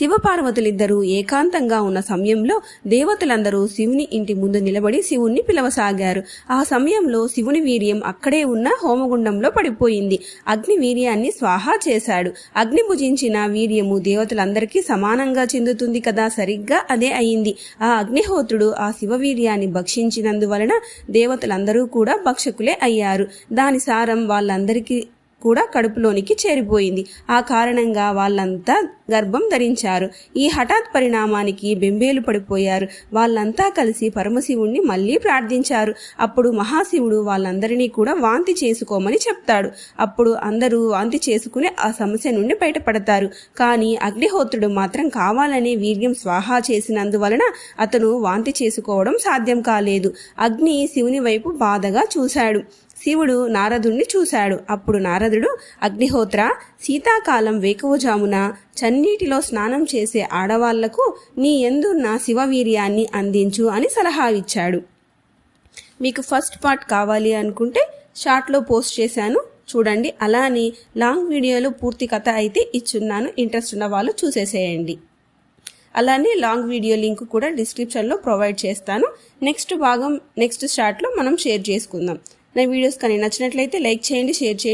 శివపార్వతులిద్దరూ ఏకాంతంగా ఉన్న సమయంలో దేవతలందరూ శివుని ఇంటి ముందు నిలబడి శివుణ్ణి పిలవసాగారు. ఆ సమయంలో శివుని వీర్యం అక్కడే ఉన్న హోమగుండంలో పడిపోయింది. అగ్ని వీర్యాన్ని స్వాహా చేశాడు. అగ్ని భుజించిన వీర్యము దేవతలందరికీ సమానంగా చెందుతుంది కదా, సరిగ్గా అదే అయింది. ఆ అగ్నిహోత్రుడు ఆ శివవీర్యాన్ని భక్షించినందువలన దేవతలందరూ కూడా భక్షకులే అయ్యారు. దాని సారం వాళ్ళందరికీ కూడా కడుపులోనికి చేరిపోయింది. ఆ కారణంగా వాళ్ళంతా గర్భం ధరించారు. ఈ హఠాత్ పరిణామానికి బెంబేలు పడిపోయారు. వాళ్ళంతా కలిసి పరమశివుణ్ణి మళ్ళీ ప్రార్థించారు. అప్పుడు మహాశివుడు వాళ్ళందరినీ కూడా వాంతి చేసుకోమని చెప్తాడు. అప్పుడు అందరూ వాంతి చేసుకుని ఆ సమస్య నుండి బయటపడతారు. కానీ అగ్నిహోత్రుడు మాత్రం కావాలనే వీర్యం స్వాహా చేసినందువలన అతను వాంతి చేసుకోవడం సాధ్యం కాలేదు. అగ్ని శివుని వైపు బాధగా చూశాడు. శివుడు నారదుణ్ణి చూశాడు. అప్పుడు నారదుడు, అగ్నిహోత్ర, శీతాకాలం వేకువజామున చన్నీటిలో స్నానం చేసే ఆడవాళ్లకు నీ యందున్న శివవీర్యాన్ని అందించు అని సలహా ఇచ్చాడు. మీకు ఫస్ట్ పార్ట్ కావాలి అనుకుంటే షార్ట్లో పోస్ట్ చేశాను, చూడండి. అలానే లాంగ్ వీడియోలో పూర్తి కథ అయితే ఇచ్చున్నాను, ఇంట్రెస్ట్ ఉన్న వాళ్ళు చూసేసేయండి. అలానే లాంగ్ వీడియో లింక్ కూడా డిస్క్రిప్షన్లో ప్రొవైడ్ చేస్తాను. నెక్స్ట్ భాగం నెక్స్ట్ షార్ట్లో మనం షేర్ చేసుకుందాం. నా వీడియోస్ కానీ నచ్చినట్లయితే లైక్ చేయండి, షేర్ చేయండి.